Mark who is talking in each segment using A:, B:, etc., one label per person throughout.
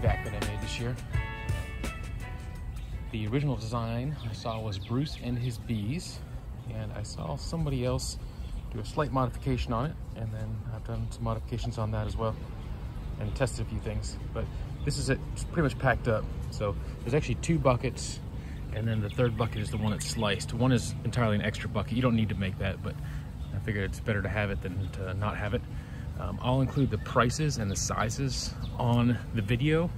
A: vac that I made this year. The original design I saw was Bruce and his bees, and I saw somebody else do a slight modification on it, and then I've done some modifications on that as well and tested a few things. But this is it, it's pretty much packed up. So there's actually 2 buckets, and then the 3rd bucket is the one that's sliced. One is entirely an extra bucket. You don't need to make that, but I figured it's better to have it than to not have it. I'll include the prices and the sizes on the video,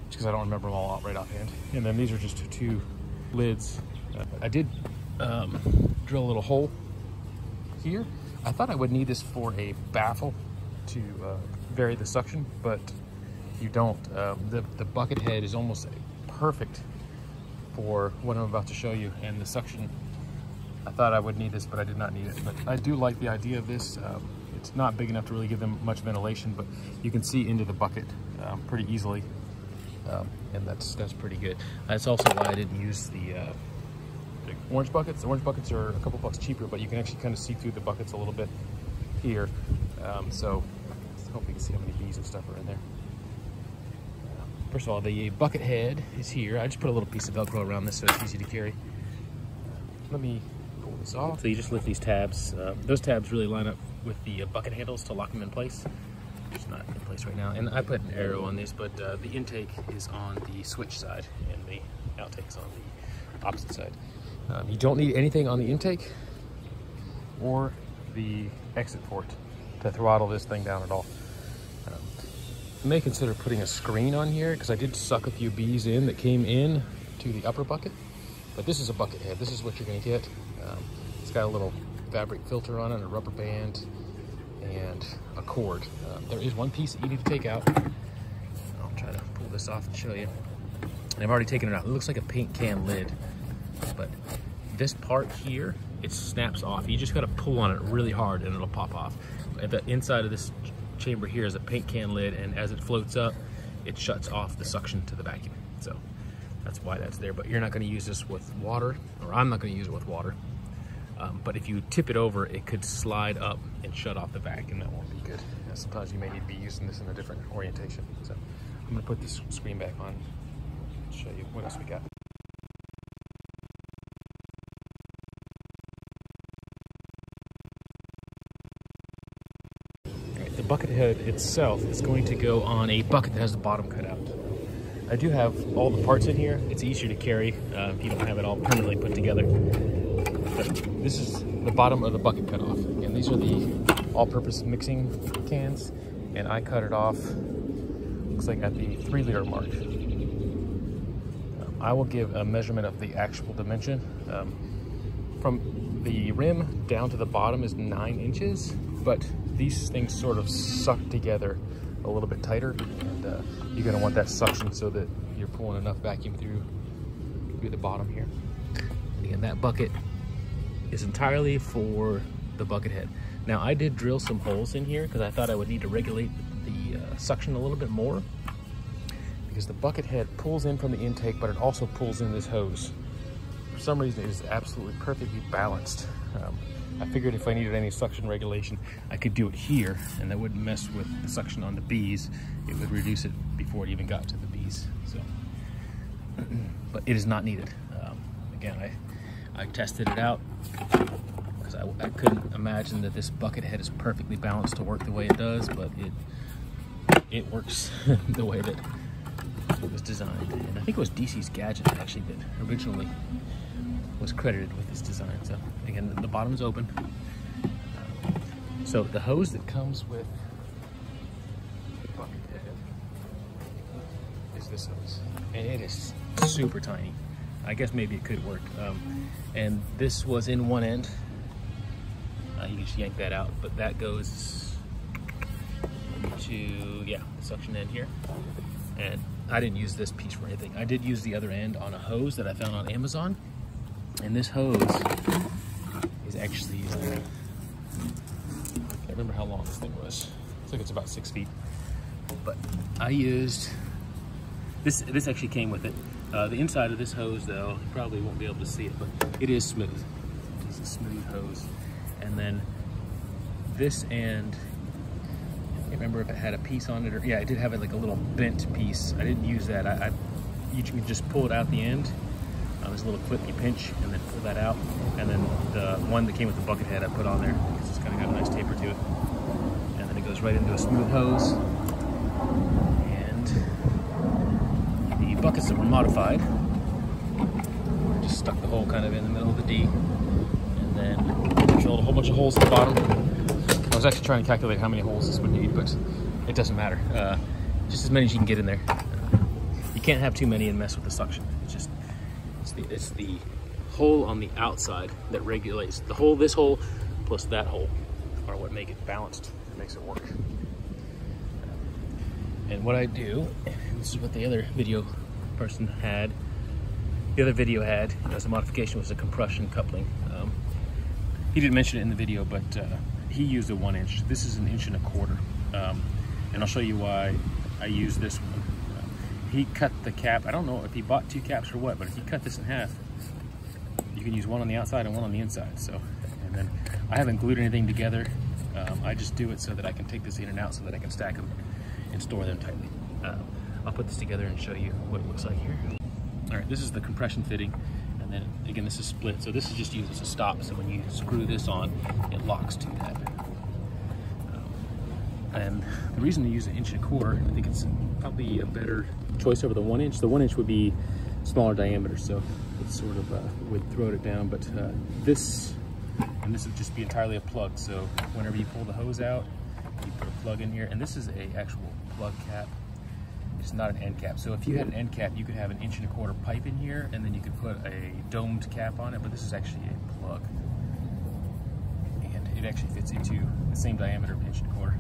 A: because I don't remember them all right offhand. And then these are just 2 lids. I did drill a little hole here. I thought I would need this for a baffle to vary the suction, but you don't. The bucket head is almost perfect for what I'm about to show you, and the suction, I thought I would need this, but I did not need it. But I do like the idea of this. It's not big enough to really give them much ventilation, but you can see into the bucket pretty easily, and that's pretty good. That's also why I didn't use the orange buckets. The orange buckets are a couple bucks cheaper, but you can actually kind of see through the buckets a little bit here. So hope you can see how many bees and stuff are in there. First of all, the bucket head is here. I just put a little piece of Velcro around this so it's easy to carry. Let me pull this off. So you just lift these tabs. Those tabs really line up with the bucket handles to lock them in place. It's not in place right now. And I put an arrow on this, but the intake is on the switch side and the outtake's on the opposite side. You don't need anything on the intake or the exit port to throttle this thing down at all. I may consider putting a screen on here, because I did suck a few bees in that came in to the upper bucket. But this is a bucket head. This is what you're going to get. It's got a little fabric filter on it, a rubber band, and a cord. There is one piece that you need to take out. I'll try to pull this off and show you. And I've already taken it out. It looks like a paint can lid, but this part here, it snaps off. You just got to pull on it really hard and it'll pop off. At the inside of this chamber here is a paint can lid, and as it floats up, it shuts off the suction to the vacuum. So that's why that's there. But you're not going to use this with water, or I'm not going to use it with water. But if you tip it over, it could slide up and shut off the vac, and that won't be good. Sometimes you may need to be using this in a different orientation. So I'm going to put this screen back on and show you what else we got. The bucket head itself is going to go on a bucket that has the bottom cut out. I do have all the parts in here. It's easier to carry if you don't have it all permanently put together. But this is the bottom of the bucket cut off, and these are the all-purpose mixing cans, and I cut it off, looks like at the 3-liter mark. I will give a measurement of the actual dimension. From the rim down to the bottom is 9 inches, but these things sort of suck together a little bit tighter, and you're going to want that suction so that you're pulling enough vacuum through the bottom here. And again, that bucket is entirely for the bucket head. Now, I did drill some holes in here because I thought I would need to regulate the suction a little bit more, because the bucket head pulls in from the intake, but it also pulls in this hose. For some reason, it is absolutely perfectly balanced. I figured if I needed any suction regulation, I could do it here, and that wouldn't mess with the suction on the bees. It would reduce it before it even got to the bees. So, but it is not needed. Again, I tested it out because I couldn't imagine that this bucket head is perfectly balanced to work the way it does, but it works the way that it was designed. And I think it was DCs Gadgets actually that originally was credited with this design. So again, the bottom is open. So the hose that comes with the bucket head is this hose, and it is super tiny. I guess maybe it could work. And this was in one end. You can just yank that out, but that goes to, the suction end here. And I didn't use this piece for anything. I did use the other end on a hose that I found on Amazon. And this hose is actually, I can't remember how long this thing was. Looks like it's about 6 feet. But I used, this actually came with it. The inside of this hose, though, you probably won't be able to see it, but it is smooth. It's a smooth hose. And then this end can't remember if it had a piece on it or, yeah, it did have like a little bent piece. I didn't use that. You can just pull it out the end. There's a little clip you pinch and then pull that out. And then the one that came with the bucket head I put on there because it's kind of got a nice taper to it. And then it goes right into a smooth hose. And the buckets that were modified, I just stuck the hole kind of in the middle of the D. And then drilled a whole bunch of holes at the bottom. I was actually trying to calculate how many holes this would need, but it doesn't matter. Just as many as you can get in there. You can't have too many and mess with the suction. It's the hole on the outside that regulates the hole. This hole plus that hole are what make it balanced. It makes it work. And what I do, and this is what the other video person had. The other video had as a modification was a compression coupling. He didn't mention it in the video, but he used a 1 inch. This is an 1.25 inches. And I'll show you why I use this one. He cut the cap. I don't know if he bought 2 caps or what, but if he cut this in half, you can use one on the outside and one on the inside. So, and then I haven't glued anything together. I just do it so that I can take this in and out so that I can stack them and store them tightly. I'll put this together and show you what it looks like here. All right, this is the compression fitting. And then again, this is split. So this is just used as a stop. So when you screw this on, it locks to that. And the reason to use an 1.25 inches, I think it's probably a better choice over the 1 inch. The 1 inch would be smaller diameter, so it sort of would throw it down. But this would just be entirely a plug. So whenever you pull the hose out, you put a plug in here. And this is a actual plug cap. It's not an end cap. So if you had an end cap, you could have an 1.25 inch pipe in here, and then you could put a domed cap on it. But this is actually a plug, and it actually fits into the same diameter of an 1.25 inches.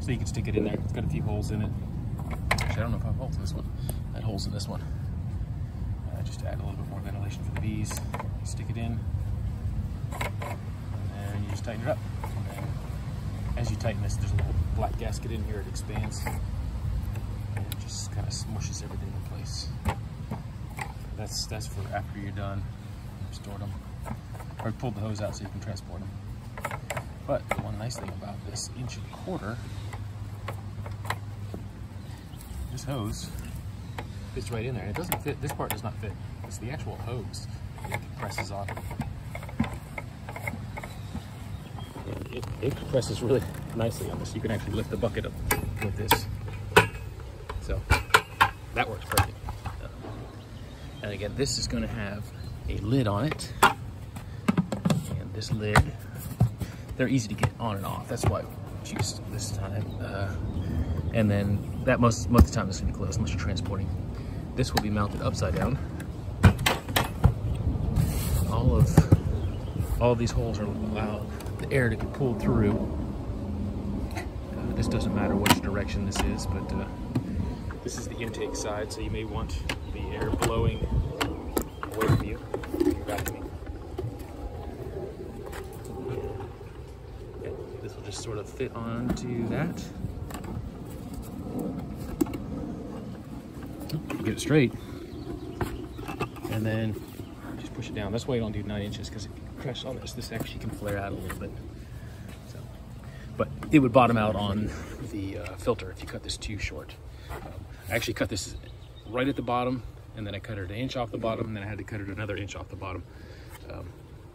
A: So you can stick it in there. It's got a few holes in it. Actually, I don't know if I have holes in this one. I had holes in this one. Just to add a little bit more ventilation for the bees. You stick it in, and then you just tighten it up. And then as you tighten this, there's a little black gasket in here. It expands, and it just kind of smushes everything in place. That's for after you're done. You've stored them, or pulled the hose out so you can transport them. But the one nice thing about this 1.25 inches, this hose fits right in there. It doesn't fit, this part does not fit. It's the actual hose that presses on. It presses really nicely on this. You can actually lift the bucket up with this. So that works perfect. And again, this is going to have a lid on it. And this lid, they're easy to get on and off. That's why I choose this time. And then that most of the time it's going to be closed unless you're transporting. This will be mounted upside down. All of these holes are allow the air to be pulled through. This doesn't matter which direction this is, but this is the intake side, so you may want the air blowing away from you. Vacuuming. This will just sort of fit onto that. Get it straight, and then just push it down. That's why you don't do 9 inches, because if you crush on this actually can flare out a little bit. So, but it would bottom out on the filter if you cut this too short. I actually cut this right at the bottom, and then I cut it 1 inch off the bottom, and then I had to cut it another 1 inch off the bottom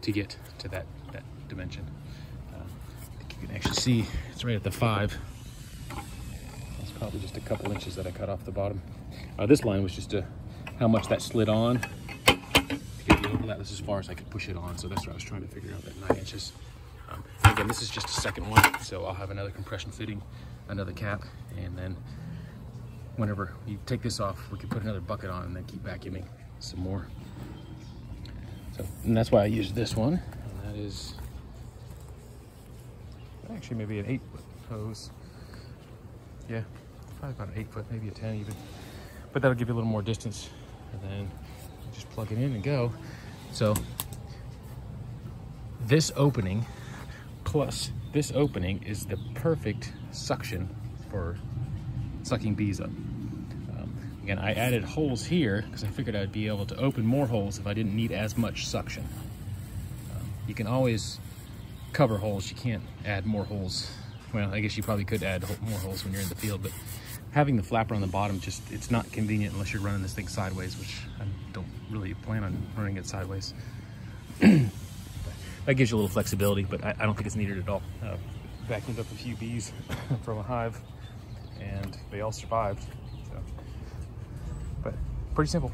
A: to get to that dimension. I think you can actually see it's right at the 5. It's probably just a couple inches that I cut off the bottom. This line was just how much that slid on. To get the overlap, this is as far as I could push it on, so that's what I was trying to figure out, that 9 inches. Again, this is just a second one, so I'll have another compression fitting, another cap, and then whenever you take this off, we can put another bucket on and then keep vacuuming some more. So, and that's why I used this one, and that is actually maybe an 8-foot hose. Yeah, probably about an 8-foot, maybe a 10 even. But that'll give you a little more distance, and then just plug it in and go. So this opening plus this opening is the perfect suction for sucking bees up. Again, I added holes here because I figured I'd be able to open more holes if I didn't need as much suction. You can always cover holes. You can't add more holes well, I guess you probably could add more holes when you're in the field, but having the flapper on the bottom, just, it's not convenient unless you're running this thing sideways, which I don't really plan on running it sideways. That gives you a little flexibility, but I don't think it's needed at all. Vacuumed up a few bees from a hive, and they all survived. So, but pretty simple.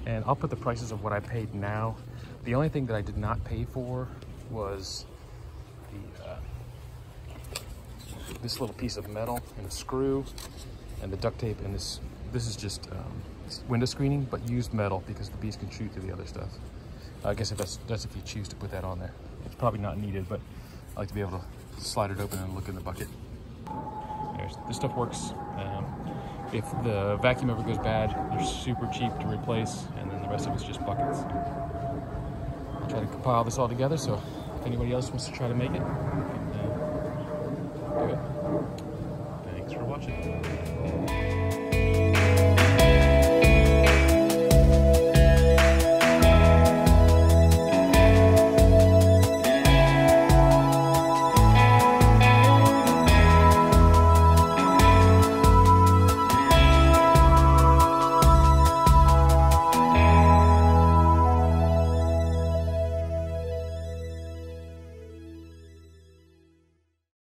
A: And I'll put the prices of what I paid now. The only thing that I did not pay for was the this little piece of metal and a screw and the duct tape, and this is just window screening, but used metal because the bees can shoot through the other stuff. I guess if that's if you choose to put that on there. It's probably not needed, but I like to be able to slide it open and look in the bucket. This stuff works. If the vacuum ever goes bad, they're super cheap to replace, and then the rest of it's just buckets. I'll try to compile this all together, so if anybody else wants to try to make it, do it. Thanks for watching.